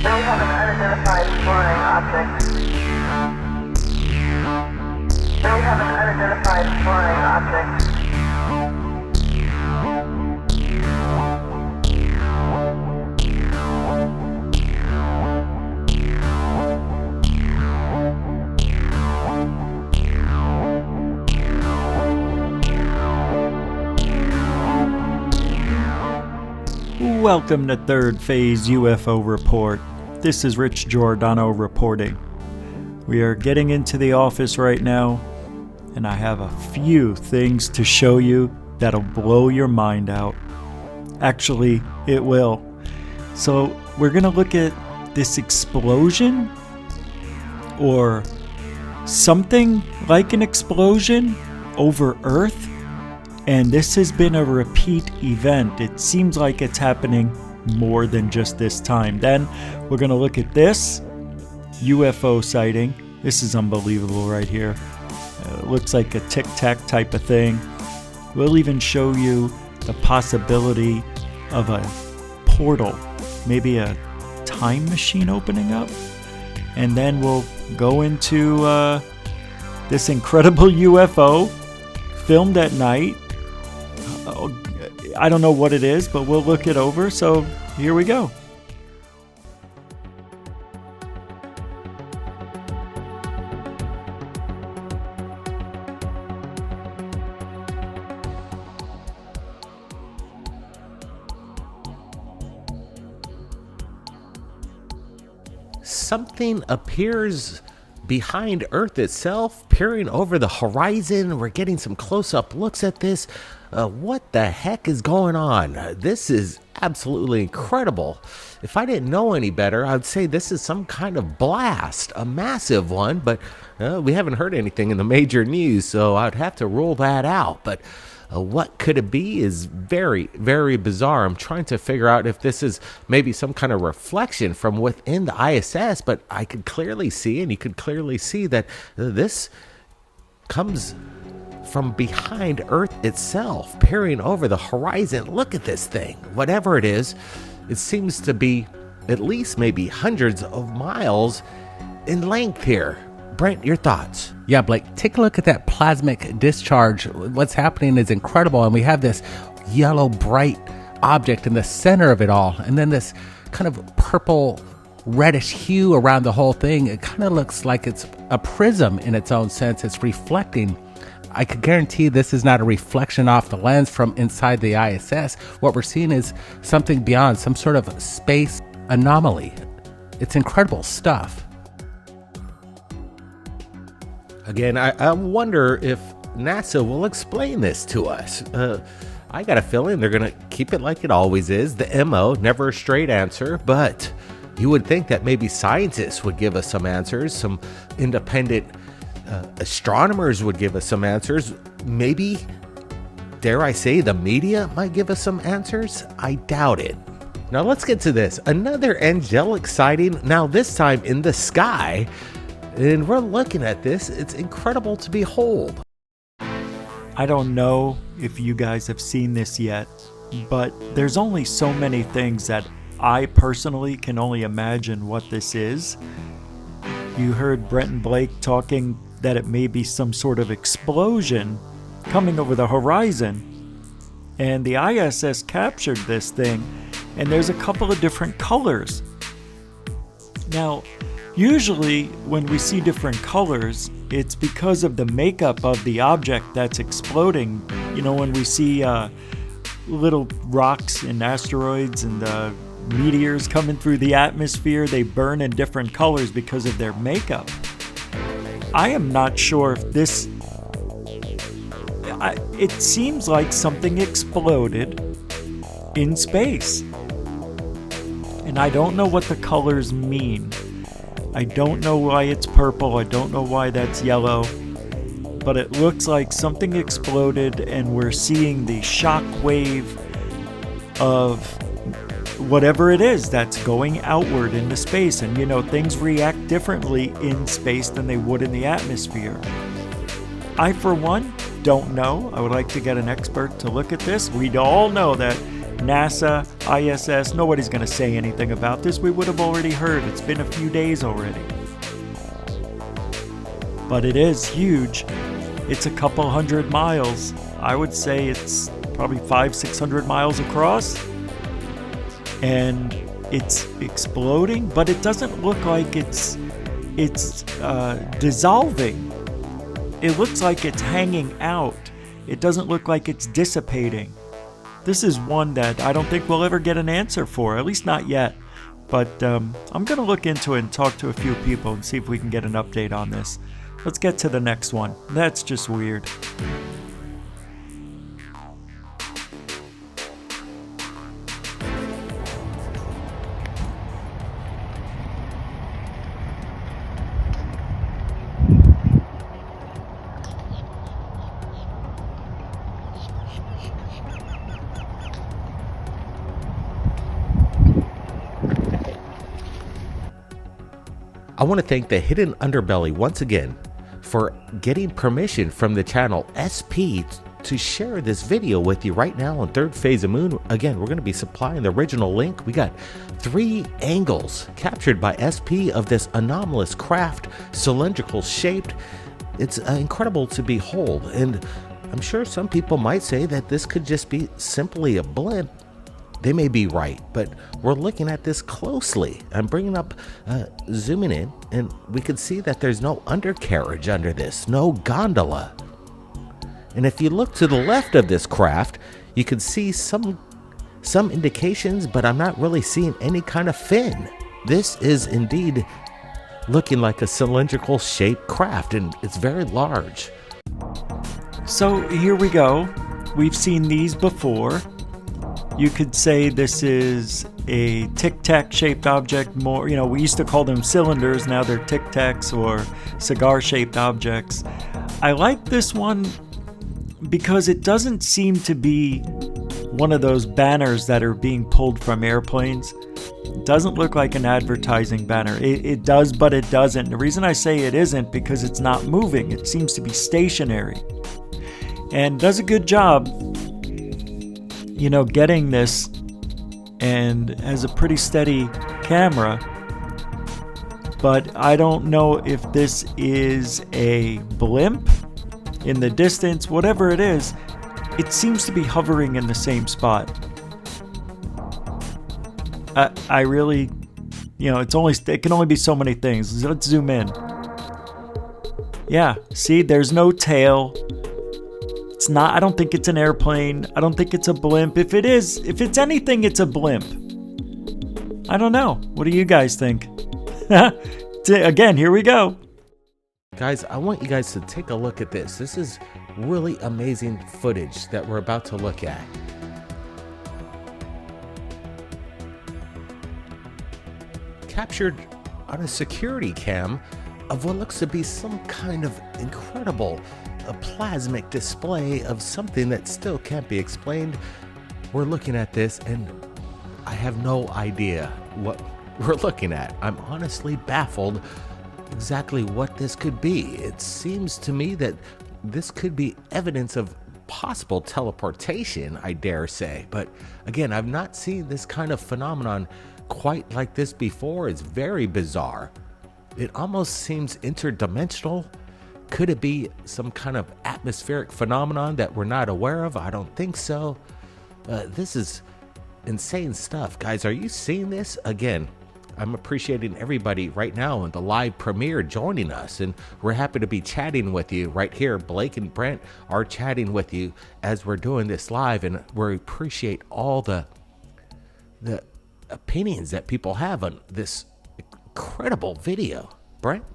We have an unidentified flying object. We have an unidentified flying object. Welcome to Third Phase UFO Report. This is Rich Giordano reporting. We are getting into the office right now, and I have a few things to show you that'll blow your mind out. Actually, it will. So we're going to look at this explosion, or something like an explosion over Earth. And this has been a repeat event. It seems like it's happening more than just this time. Then we're going to look at this UFO sighting. This is unbelievable right here. It looks like a tic-tac type of thing. We'll even show you the possibility of a portal, maybe a time machine opening up. And then we'll go into this incredible UFO filmed at night. I don't know what it is, but we'll look it over. So here we go. Something appears behind Earth itself, peering over the horizon. We're getting some close-up looks at this. What the heck is going on? This is absolutely incredible. If I didn't know any better, I would say this is some kind of blast, a massive one, but we haven't heard anything in the major news, so I'd have to rule that out. But what could it be is very, very bizarre. I'm trying to figure out if this is maybe some kind of reflection from within the ISS, but I could clearly see, and you could clearly see that this comes from behind Earth itself, peering over the horizon. Look at this thing. Whatever it is, it seems to be at least maybe hundreds of miles in length here. Brent, your thoughts? Yeah, Blake, take a look at that plasmic discharge. What's happening is incredible, and we have this yellow bright object in the center of it all, and then this kind of purple reddish hue around the whole thing. It kind of looks like it's a prism in its own sense. It's reflecting. I could guarantee this is not a reflection off the lens from inside the ISS. What we're seeing is something beyond, some sort of space anomaly. It's incredible stuff. Again, I wonder if NASA will explain this to us. I got a feeling they're going to keep it like it always is, the MO, never a straight answer, but you would think that maybe scientists would give us some answers, some independent astronomers would give us some answers. Maybe, dare I say, the media might give us some answers? I doubt it. Now let's get to this. Another angelic sighting, now this time in the sky. And we're looking at this. It's incredible to behold. I don't know if you guys have seen this yet, but there's only so many things that I personally can only imagine what this is. You heard Brent and Blake talking that it may be some sort of explosion coming over the horizon. And the ISS captured this thing, and there's a couple of different colors. Now, usually when we see different colors, it's because of the makeup of the object that's exploding. You know, when we see little rocks and asteroids and meteors coming through the atmosphere, they burn in different colors because of their makeup. I am not sure if this... it seems like something exploded in space. And I don't know what the colors mean. I don't know why it's purple. I don't know why that's yellow. But it looks like something exploded, and we're seeing the shock wave of whatever it is that's going outward into space. And you know, things react differently in space than they would in the atmosphere. I, for one, don't know. I would like to get an expert to look at this. We all know that NASA, I.S.S, nobody's going to say anything about this. We would have already heard. It's been a few days already. But it is huge. It's a couple hundred miles. I would say it's probably 500-600 miles across. And it's exploding, but it doesn't look like it's dissolving. It looks like it's hanging out. It doesn't look like it's dissipating. This is one that I don't think we'll ever get an answer for, at least not yet. But I'm going to look into it and talk to a few people and see if we can get an update on this. Let's get to the next one. That's just weird. I want to thank the Hidden Underbelly once again for getting permission from the channel SP to share this video with you right now on Third Phase of Moon. Again, we're going to be supplying the original link. We got 3 angles captured by SP of this anomalous craft, cylindrical shaped. It's incredible to behold, and I'm sure some people might say that this could just be simply a blimp. They may be right, but we're looking at this closely. I'm bringing up, zooming in, and we can see that there's no undercarriage under this, no gondola. And if you look to the left of this craft, you can see some indications, but I'm not really seeing any kind of fin. This is indeed looking like a cylindrical shaped craft, and it's very large. So here we go. We've seen these before. You could say this is a tic-tac shaped object more, we used to call them cylinders, now they're tic-tacs or cigar shaped objects. I like this one because it doesn't seem to be one of those banners that are being pulled from airplanes. It doesn't look like an advertising banner. It does, but it doesn't. The reason I say it isn't because it's not moving. It seems to be stationary and does a good job getting this, and has a pretty steady camera, but I don't know if this is a blimp in the distance. Whatever it is, it seems to be hovering in the same spot. I really, it can only be so many things. Let's zoom in. Yeah, see, there's no tail. It's not, I don't think it's an airplane. I don't think it's a blimp. If it's anything, it's a blimp. I don't know. What do you guys think? Again, here we go. Guys, I want you guys to take a look at this. This is really amazing footage that we're about to look at. Captured on a security cam of what looks to be some kind of incredible a plasmic display of something that still can't be explained. We're looking at this and I have no idea what we're looking at. I'm honestly baffled exactly what this could be. It seems to me that this could be evidence of possible teleportation, I dare say. But again, I've not seen this kind of phenomenon quite like this before. It's very bizarre. It almost seems interdimensional. Could it be some kind of atmospheric phenomenon that we're not aware of? I don't think so. This is insane stuff. Guys, are you seeing this? Again, I'm appreciating everybody right now in the live premiere joining us, and we're happy to be chatting with you right here. Blake and Brent are chatting with you as we're doing this live, and we appreciate all the opinions that people have on this incredible video. Brent?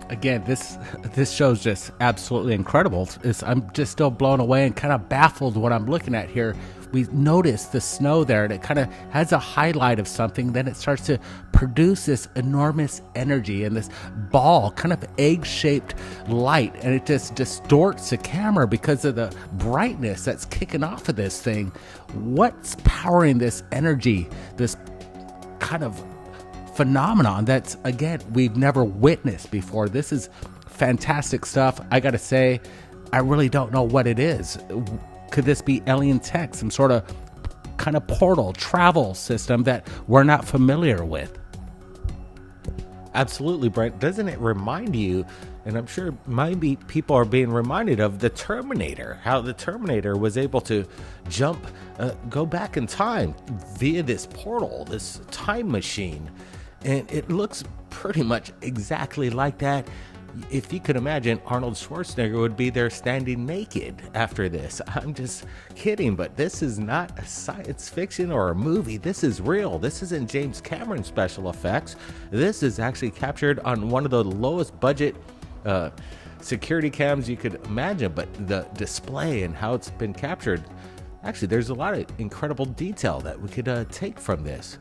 Again, this show's just absolutely incredible. I'm just still blown away and kind of baffled what I'm looking at here. We notice the snow there, and it kind of has a highlight of something. Then it starts to produce this enormous energy and this ball, kind of egg-shaped light, and it just distorts the camera because of the brightness that's kicking off of this thing. What's powering this energy, this kind of phenomenon that's, again, we've never witnessed before? This is fantastic stuff. I gotta say, I really don't know what it is. Could this be alien tech, some sort of kind of portal travel system that we're not familiar with? Absolutely, Brent. Doesn't it remind you, and I'm sure maybe people are being reminded of the Terminator, how the Terminator was able to go back in time via this portal, this time machine. And it looks pretty much exactly like that. If you could imagine, Arnold Schwarzenegger would be there standing naked after this. I'm just kidding, but this is not a science fiction or a movie. This is real. This isn't James Cameron special effects. This is actually captured on one of the lowest budget security cams you could imagine, but the display and how it's been captured, actually, there's a lot of incredible detail that we could take from this.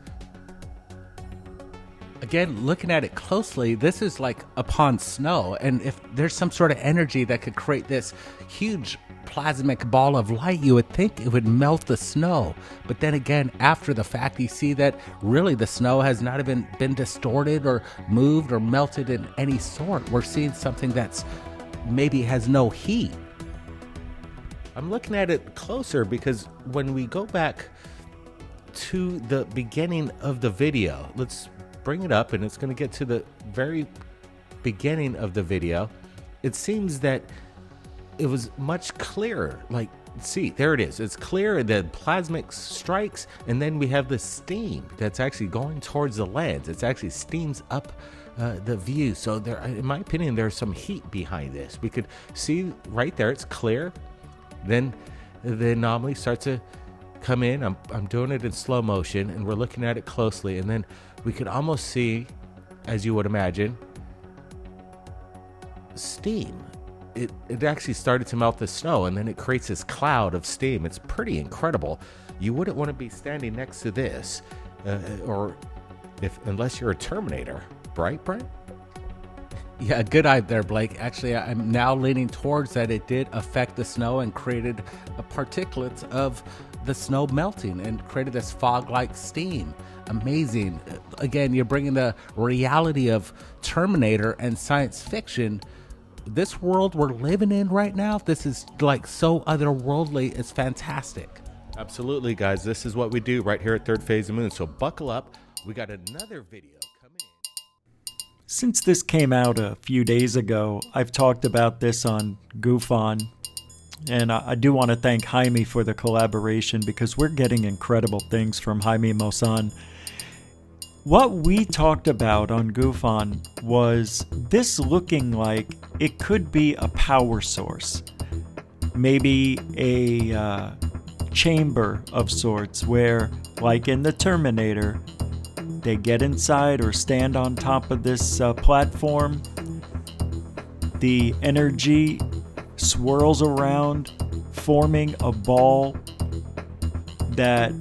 Again, looking at it closely, this is like upon snow, and if there's some sort of energy that could create this huge plasmic ball of light, you would think it would melt the snow. But then again, after the fact, you see that really the snow has not even been distorted or moved or melted in any sort. We're seeing something that's maybe has no heat. I'm looking at it closer because when we go back to the beginning of the video, let's bring it up, and it's going to get to the very beginning of the video. It seems that it was much clearer. Like, see, there it is. It's clear. The plasmic strikes, and then we have the steam that's actually going towards the lens. It's actually steams up the view. So there, in my opinion, there's some heat behind this. We could see right there. It's clear. Then the anomaly starts to come in. I'm doing it in slow motion, and we're looking at it closely, and then we could almost see, as you would imagine, steam. It actually started to melt the snow, and then it creates this cloud of steam. It's pretty incredible. You wouldn't want to be standing next to this, unless you're a Terminator, right, Brent? Yeah, good eye there, Blake. Actually, I'm now leaning towards that it did affect the snow and created particulates of the snow melting and created this fog-like steam. Amazing. Again, you're bringing the reality of Terminator and science fiction. This world we're living in right now, this is like so otherworldly. It's fantastic. Absolutely, guys. This is what we do right here at Third Phase of Moon. So buckle up. We got another video coming in. Since this came out a few days ago, I've talked about this on GUFON. And I do want to thank Jaime for the collaboration, because we're getting incredible things from Jaime Maussan. What we talked about on GUFON was this looking like it could be a power source. Maybe a chamber of sorts where, like in the Terminator, they get inside or stand on top of this platform. The energy swirls around, forming a ball that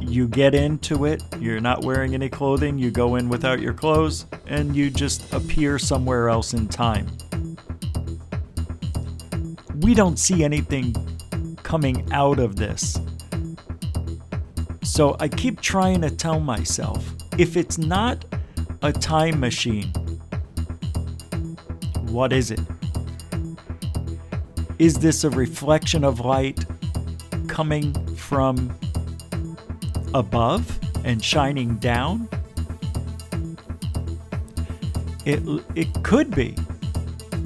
you get into it. You're not wearing any clothing. You go in without your clothes, and you just appear somewhere else in time. We don't see anything coming out of this. So I keep trying to tell myself, if it's not a time machine, what is it? Is this a reflection of light coming from above and shining down? It could be.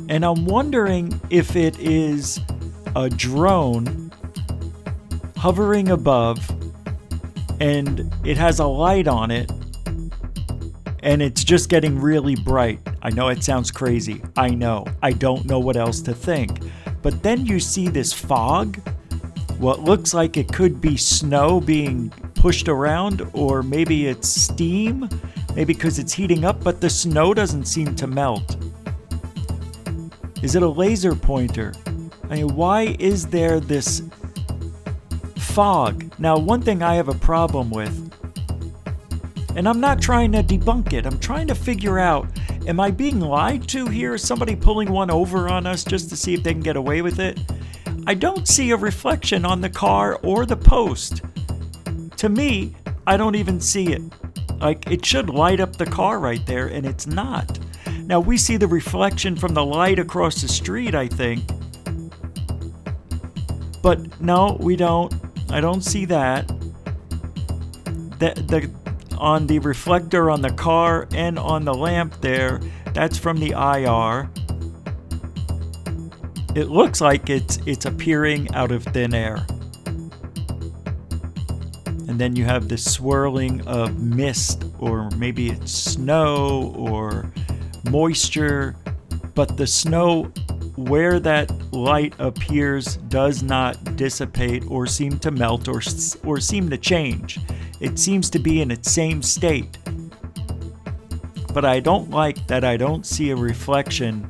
And I'm wondering if it is a drone hovering above and it has a light on it and it's just getting really bright. I know it sounds crazy. I know. I don't know what else to think. But then you see this fog, what looks like it could be snow being pushed around, or maybe it's steam, maybe because it's heating up, but the snow doesn't seem to melt. Is it a laser pointer? I mean, why is there this fog? Now, one thing I have a problem with, and I'm not trying to debunk it, I'm trying to figure out, am I being lied to here? Is somebody pulling one over on us just to see if they can get away with it? I don't see a reflection on the car or the post. To me, I don't even see it. Like, it should light up the car right there, and it's not. Now, we see the reflection from the light across the street, I think. But no, we don't. I don't see that. On the reflector on the car and on the lamp there, that's from the IR. It looks like it's appearing out of thin air. And then you have this swirling of mist, or maybe it's snow or moisture, but the snow where that light appears does not dissipate or seem to melt or seem to change. It seems to be in its same state. But I don't like that I don't see a reflection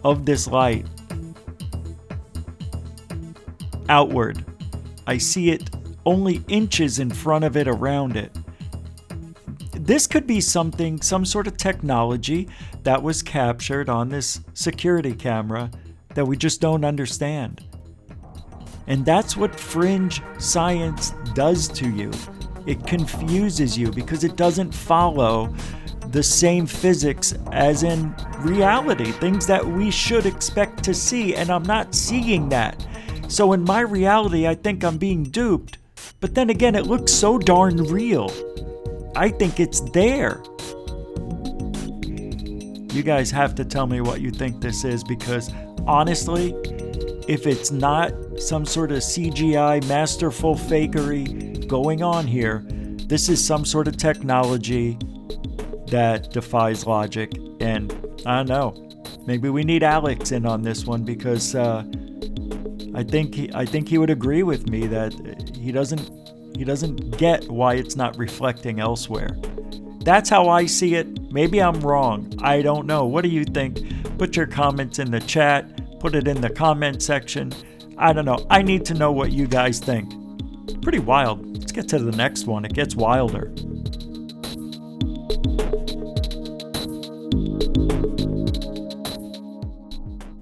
of this light outward. I see it only inches in front of it, around it. This could be some sort of technology that was captured on this security camera that we just don't understand. And that's what fringe science does to you. It confuses you because it doesn't follow the same physics as in reality, things that we should expect to see, and I'm not seeing that. So in my reality, I think I'm being duped. But then again, it looks so darn real. I think it's there. You guys have to tell me what you think this is, because honestly, if it's not some sort of CGI masterful fakery going on here, this is some sort of technology that defies logic. And I don't know, maybe we need Alex in on this one, because I think he would agree with me that he doesn't get why it's not reflecting elsewhere. That's how I see it. Maybe I'm wrong. I don't know. What do you think? Put your comments in the chat. Put it in the comment section. I don't know. I need to know what you guys think. Pretty wild. Let's get to the next one. It gets wilder.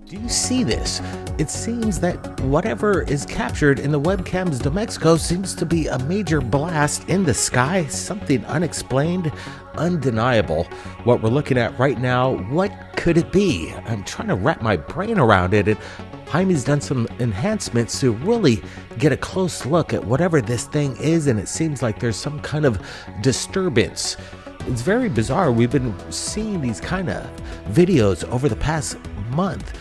Do you see this? It seems that whatever is captured in the webcams de Mexico seems to be a major blast in the sky, something unexplained, undeniable. What we're looking at right now, what could it be? I'm trying to wrap my brain around it, and Jaime's done some enhancements to really get a close look at whatever this thing is, and it seems like there's some kind of disturbance. It's very bizarre. We've been seeing these kind of videos over the past month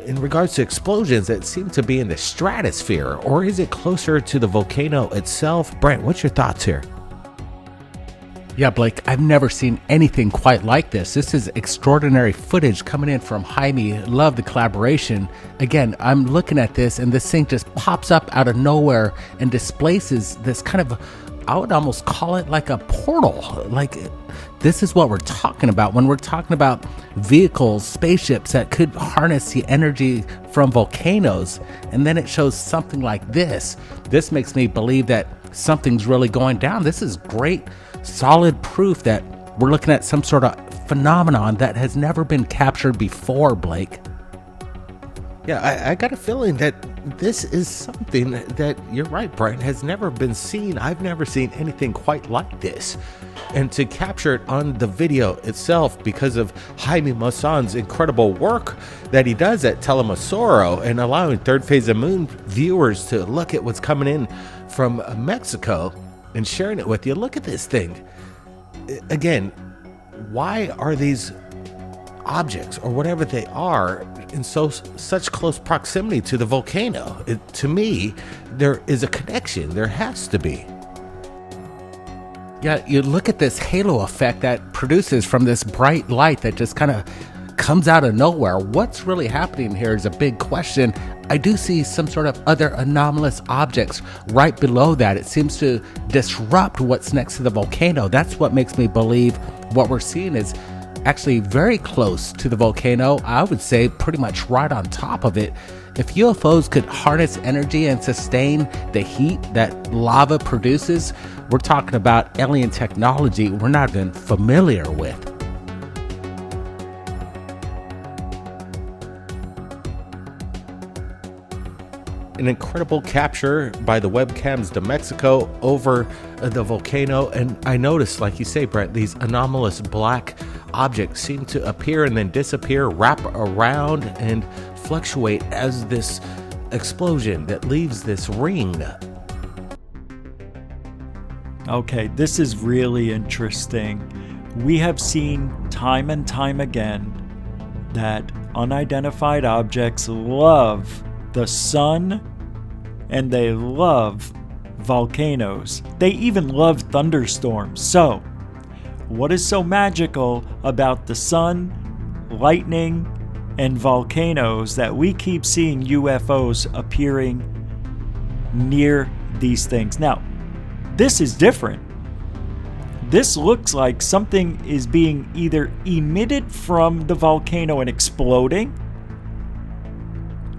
in regards to explosions that seem to be in the stratosphere, or is it closer to the volcano itself? Brent, what's your thoughts here? Yeah, Blake, I've never seen anything quite like this. This is extraordinary footage coming in from Jaime. Love the collaboration. Again, I'm looking at this, and this thing just pops up out of nowhere and displaces this kind of, I would almost call it like a portal. Like, this is what we're talking about when we're talking about vehicles, spaceships that could harness the energy from volcanoes. And then it shows something like this. This makes me believe that something's really going down. This is great, solid proof that we're looking at some sort of phenomenon that has never been captured before, Blake. Yeah, I got a feeling that this is something that, you're right, Brian, has never been seen. I've never seen anything quite like this. And to capture it on the video itself, because of Jaime Maussan's incredible work that he does at Telemasoro and allowing Third Phase of Moon viewers to look at what's coming in from Mexico and sharing it with you. Look at this thing. Again, why are these objects, or whatever they are, in such close proximity to the volcano? To me, there is a connection. There has to be. Yeah, you look at this halo effect that produces from this bright light that just kind of comes out of nowhere. What's really happening here is a big question. I do see some sort of other anomalous objects right below that. It seems to disrupt what's next to the volcano. That's what makes me believe what we're seeing is actually very close to the volcano. I would say pretty much right on top of it. If UFOs could harness energy and sustain the heat that lava produces, we're talking about alien technology we're not even familiar with. An incredible capture by the webcams de Mexico over the volcano. And I noticed, like you say, Brett, these anomalous black objects seem to appear and then disappear, wrap around and fluctuate as this explosion that leaves this ring. Okay, this is really interesting. We have seen time and time again that unidentified objects love the sun and they love volcanoes. They even love thunderstorms. So, what is so magical about the sun, lightning, and volcanoes that we keep seeing UFOs appearing near these things? Now, this is different. This looks like something is being either emitted from the volcano and exploding,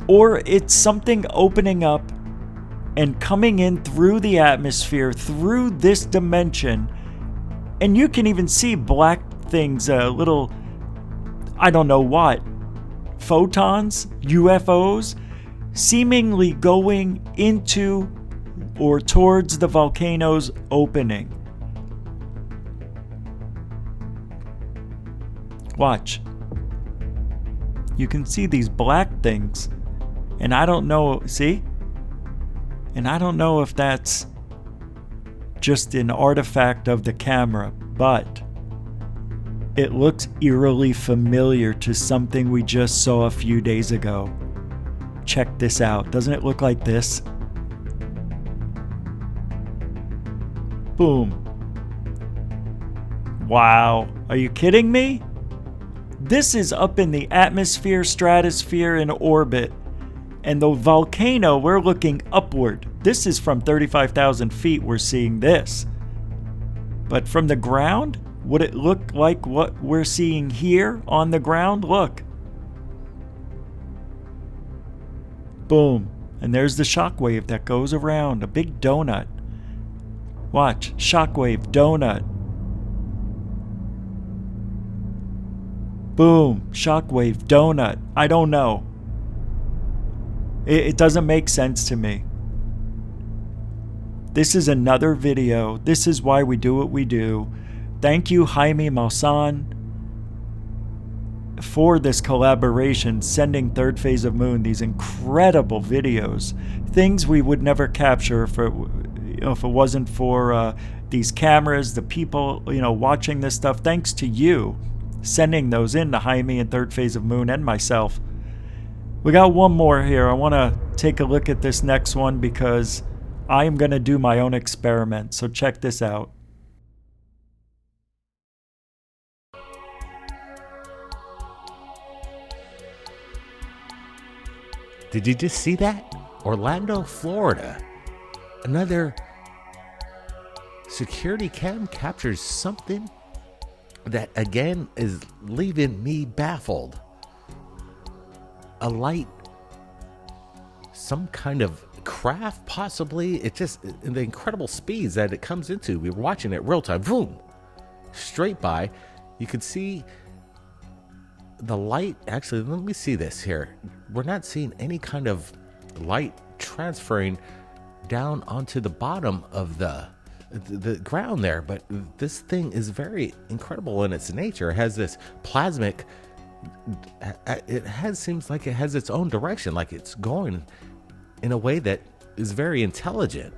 or it's something opening up and coming in through the atmosphere, through this dimension. And you can even see black things, little, I don't know what, photons, UFOs, seemingly going into or towards the volcano's opening. Watch. You can see these black things, and I don't know, see? And I don't know if that's just an artifact of the camera, but it looks eerily familiar to something we just saw a few days ago. Check this out. Doesn't it look like this? Boom. Wow. Are you kidding me? This is up in the atmosphere, stratosphere, and orbit. And the volcano, we're looking upward. This is from 35,000 feet, we're seeing this. But from the ground, would it look like what we're seeing here on the ground? Look. Boom. And there's the shockwave that goes around, a big donut. Watch, shockwave, donut. Boom, shockwave, donut. I don't know. It doesn't make sense to me. This is another video. This is why we do what we do. Thank you, Jaime Maussan, for this collaboration, sending Third Phase of Moon these incredible videos. Things we would never capture if it wasn't for these cameras, the people watching this stuff. Thanks to you sending those in to Jaime and Third Phase of Moon and myself. We got one more here. I want to take a look at this next one because I am going to do my own experiment. So check this out. Did you just see that? Orlando, Florida. Another security cam captures something that again is leaving me baffled. A light, some kind of craft, possibly. It just, the incredible speeds that it comes into. We were watching it real time. Boom! Straight by. You could see the light. Actually, let me see this here. We're not seeing any kind of light transferring down onto the bottom of the ground there, but this thing is very incredible in its nature. It has this plasmic, seems like it has its own direction, like it's going in a way that is very intelligent.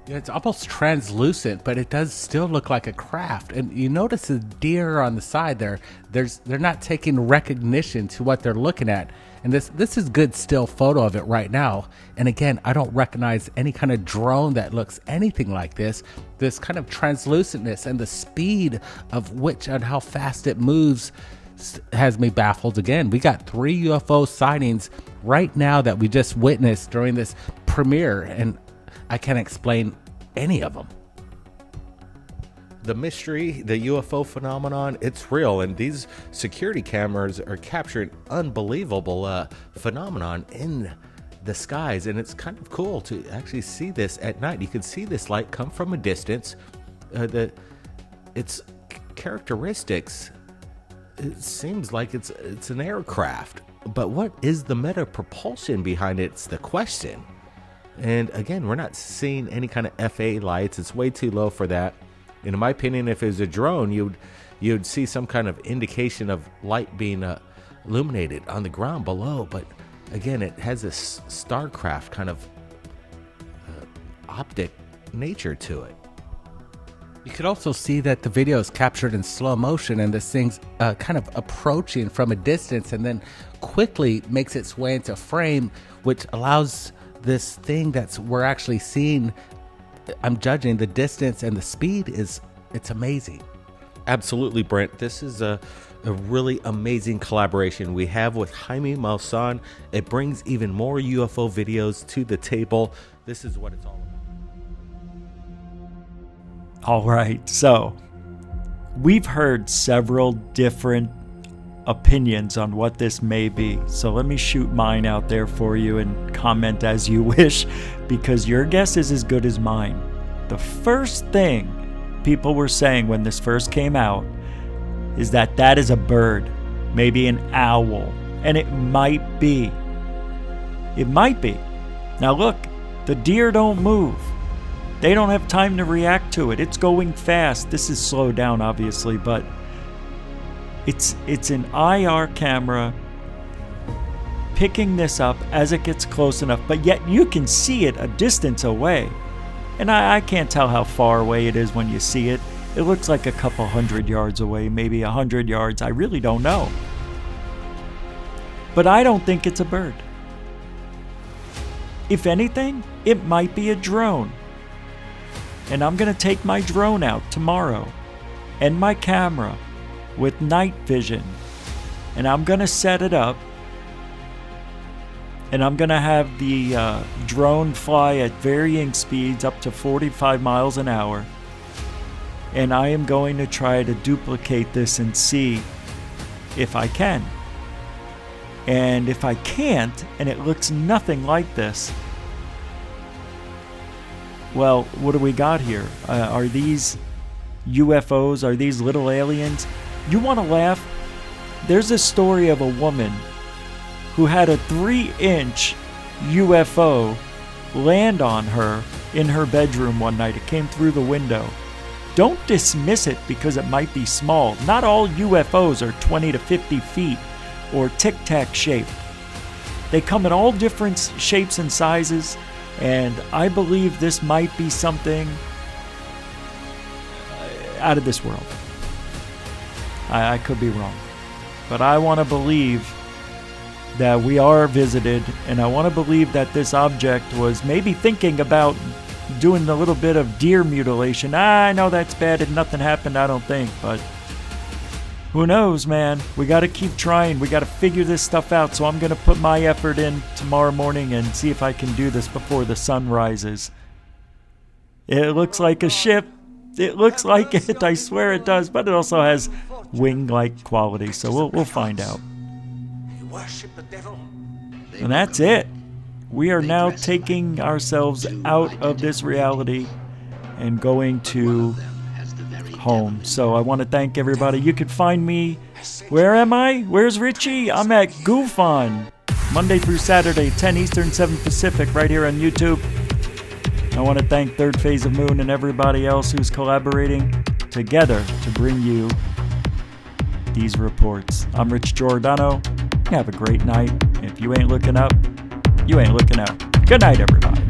Yeah, it's almost translucent, but it does still look like a craft. And you notice the deer on the side there, they're not taking recognition to what they're looking at. And this is good still photo of it right now. And again, I don't recognize any kind of drone that looks anything like this. This kind of translucentness and the speed of which and how fast it moves has me baffled again. We got 3 UFO sightings right now that we just witnessed during this premiere, and I can't explain any of them. The mystery, the UFO phenomenon, it's real, and these security cameras are capturing unbelievable phenomenon in the skies, and it's kind of cool to actually see this at night. You can see this light come from a distance. Its characteristics, it seems like it's an aircraft, but what is the meta propulsion behind it? It's the question. And again, we're not seeing any kind of FA lights. It's way too low for that. And in my opinion, if it was a drone, you'd see some kind of indication of light being illuminated on the ground below. But again, it has this StarCraft kind of optic nature to it. You could also see that the video is captured in slow motion, and this thing's kind of approaching from a distance and then quickly makes its way into frame, which allows this thing we're actually seeing. I'm judging the distance and the speed it's amazing. Absolutely, Brent. This is a really amazing collaboration we have with Jaime Maussan. It brings even more UFO videos to the table. This is what it's all about. All right, so we've heard several different opinions on what this may be. So let me shoot mine out there for you and comment as you wish, because your guess is as good as mine. The first thing people were saying when this first came out is that is a bird, maybe an owl, and it might be. It might be. Now look, the deer don't move. They don't have time to react to it. It's going fast. This is slowed down, obviously, but it's an IR camera picking this up as it gets close enough, but yet you can see it a distance away. And I can't tell how far away it is when you see it. It looks like a couple 100 yards away, maybe 100 yards. I really don't know. But I don't think it's a bird. If anything, it might be a drone. And I'm going to take my drone out tomorrow and my camera with night vision, and I'm going to set it up, and I'm going to have the drone fly at varying speeds up to 45 miles an hour, and I am going to try to duplicate this and see if I can. And if I can't, and it looks nothing like this, well, what do we got here? Are these UFOs? Are these little aliens? You want to laugh? There's a story of a woman who had a 3-inch UFO land on her in her bedroom one night. It came through the window. Don't dismiss it because it might be small. Not all UFOs are 20 to 50 feet or tic-tac shaped. They come in all different shapes and sizes. And I believe this might be something out of this world. I could be wrong. But I want to believe that we are visited, and I want to believe that this object was maybe thinking about doing a little bit of deer mutilation. I know that's bad and nothing happened, I don't think, but who knows, man? We got to keep trying. We got to figure this stuff out. So I'm going to put my effort in tomorrow morning and see if I can do this before the sun rises. It looks like a ship. It looks like it. I swear it does. But it also has wing-like quality. So we'll find out. And that's it. We are now taking ourselves out of this reality and going to home. So I want to thank everybody. You could find me. Where am I? Where's Richie? I'm at GUFON, Monday through Saturday, 10 Eastern, 7 Pacific, right here on YouTube. I want to thank Third Phase of Moon and everybody else who's collaborating together to bring you these reports. I'm Rich Giordano. Have a great night. If you ain't looking up, you ain't looking out. Good night, everybody.